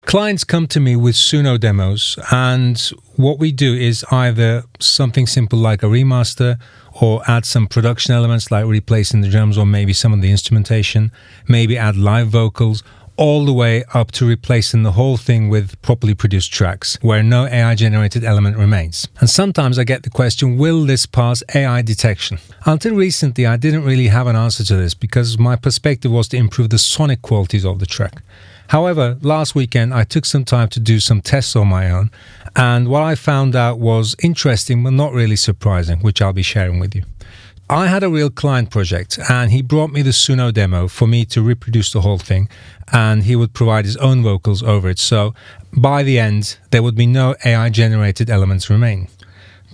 Clients come to me with Suno demos, and what we do is either something simple like a remaster, or add some production elements like replacing the drums or maybe some of the instrumentation, maybe add live vocals, all the way up to replacing the whole thing with properly produced tracks where no AI-generated element remains. And sometimes I get the question, will this pass AI detection? Until recently, I didn't really have an answer to this because my perspective was to improve the sonic qualities of the track. However, last weekend I took some time to do some tests on my own, and what I found out was interesting but not really surprising, which I'll be sharing with you. I had a real client project, and he brought me the Suno demo for me to reproduce the whole thing, and he would provide his own vocals over it, so by the end there would be no AI generated elements remaining.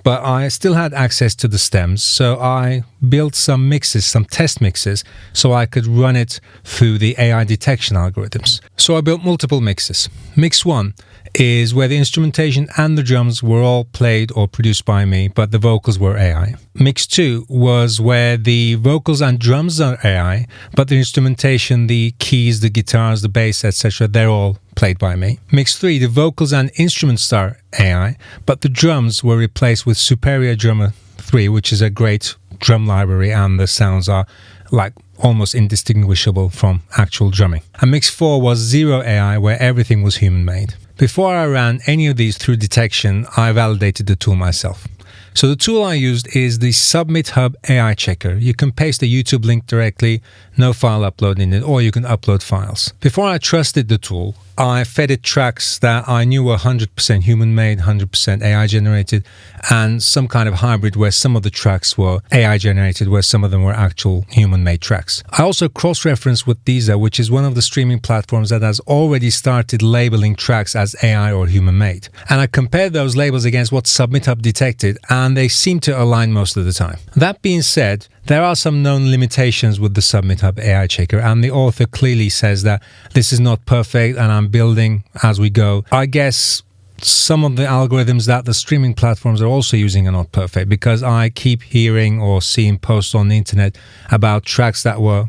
But I still had access to the stems, so I built some mixes, some test mixes, so I could run it through the AI detection algorithms. So I built multiple mixes. Mix 1 is where the instrumentation and the drums were all played or produced by me, but the vocals were AI. Mix 2 was where the vocals and drums are AI, but the instrumentation, the keys, the guitars, the bass, etc., they're all played by me. Mix 3, the vocals and instruments are AI, but the drums were replaced with Superior Drummer 3, which is a great drum library, and the sounds are like almost indistinguishable from actual drumming. And Mix 4 was Zero AI, where everything was human-made. Before I ran any of these through detection, I validated the tool myself. So the tool I used is the Submit Hub AI Checker. You can paste a YouTube link directly, no file upload in it, or you can upload files. Before I trusted the tool, I fed it tracks that I knew were 100% human-made, 100% AI-generated, and some kind of hybrid where some of the tracks were AI-generated, where some of them were actual human-made tracks. I also cross-referenced with Deezer, which is one of the streaming platforms that has already started labeling tracks as AI or human-made. And I compared those labels against what Submit Hub detected, and they seem to align most of the time. That being said, there are some known limitations with the Submit Hub AI Checker, and the author clearly says that this is not perfect and I'm building as we go. I guess some of the algorithms that the streaming platforms are also using are not perfect, because I keep hearing or seeing posts on the internet about tracks that were,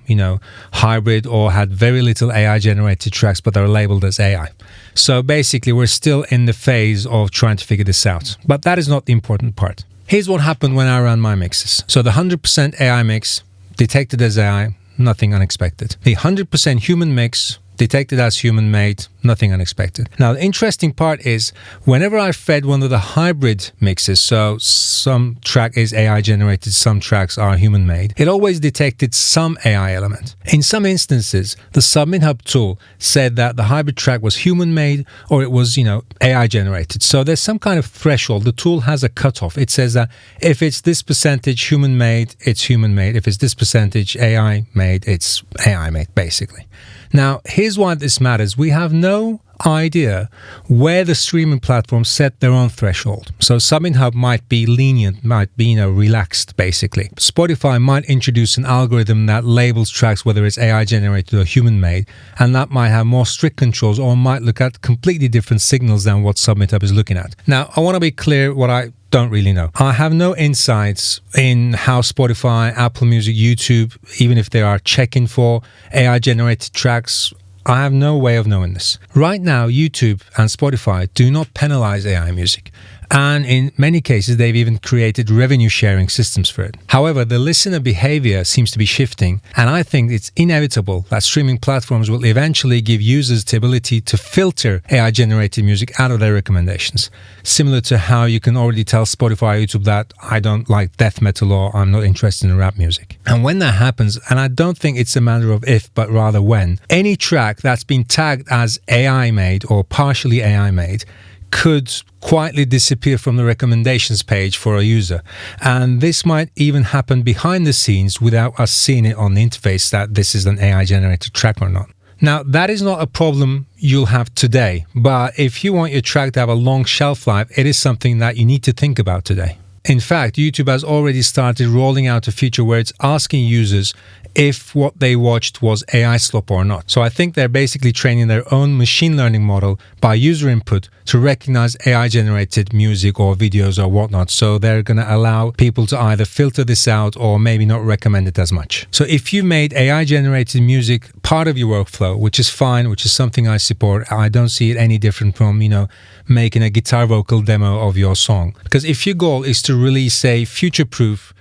hybrid or had very little AI generated tracks, but they're labeled as AI. So basically, we're still in the phase of trying to figure this out. But that is not the important part. Here's what happened when I ran my mixes. So the 100% AI mix, detected as AI, nothing unexpected. The 100% human mix, detected as human-made, nothing unexpected. Now, the interesting part is, whenever I fed one of the hybrid mixes, so some track is AI-generated, some tracks are human-made, it always detected some AI element. In some instances, the Submit Hub tool said that the hybrid track was human-made or it was, AI-generated. So there's some kind of threshold. The tool has a cutoff. It says that if it's this percentage human-made, it's human-made. If it's this percentage AI-made, it's AI-made, basically. Now, here's why this matters. We have no idea where the streaming platforms set their own threshold. So Submit Hub might be lenient, might be, relaxed, basically. Spotify might introduce an algorithm that labels tracks whether it's AI generated or human made, and that might have more strict controls or might look at completely different signals than what Submit Hub is looking at. Now, I want to be clear what I don't really know. I have no insights in how Spotify, Apple Music, YouTube, even if they are checking for AI generated tracks, I have no way of knowing this. Right now, YouTube and Spotify do not penalize AI music. And in many cases, they've even created revenue sharing systems for it. However, the listener behavior seems to be shifting, and I think it's inevitable that streaming platforms will eventually give users the ability to filter AI-generated music out of their recommendations. Similar to how you can already tell Spotify or YouTube that I don't like death metal or I'm not interested in rap music. And when that happens, and I don't think it's a matter of if, but rather when, any track that's been tagged as AI-made or partially AI-made could quietly disappear from the recommendations page for a user. And this might even happen behind the scenes without us seeing it on the interface that this is an AI-generated track or not. Now, that is not a problem you'll have today, but if you want your track to have a long shelf life, it is something that you need to think about today. In fact, YouTube has already started rolling out a feature where it's asking users if what they watched was AI slop or not. So I think they're basically training their own machine learning model by user input to recognize AI-generated music or videos or whatnot. So they're going to allow people to either filter this out or maybe not recommend it as much. So if you made AI-generated music part of your workflow, which is fine, which is something I support, I don't see it any different from, making a guitar vocal demo of your song. Because if your goal is to release a future-proof,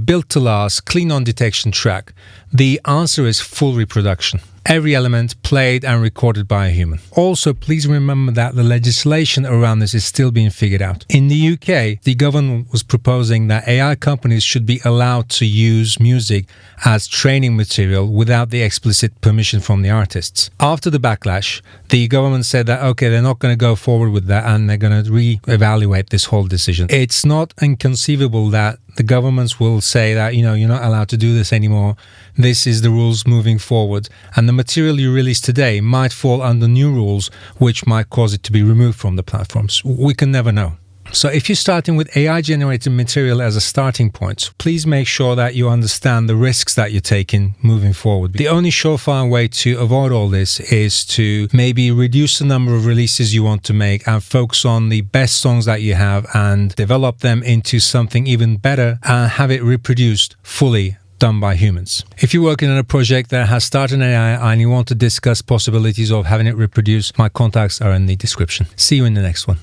built to last, clean on detection track, the answer is full reproduction. Every element played and recorded by a human. Also, please remember that the legislation around this is still being figured out. In the UK, the government was proposing that AI companies should be allowed to use music as training material without the explicit permission from the artists. After the backlash, the government said that, okay, they're not going to go forward with that and they're going to re-evaluate this whole decision. It's not inconceivable that the governments will say that, you're not allowed to do this anymore. This is the rules moving forward. And the material you release today might fall under new rules, which might cause it to be removed from the platforms. We can never know. So if you're starting with AI-generated material as a starting point, please make sure that you understand the risks that you're taking moving forward. The only surefire way to avoid all this is to maybe reduce the number of releases you want to make and focus on the best songs that you have and develop them into something even better and have it reproduced fully, done by humans. If you're working on a project that has started an AI and you want to discuss possibilities of having it reproduced, my contacts are in the description. See you in the next one.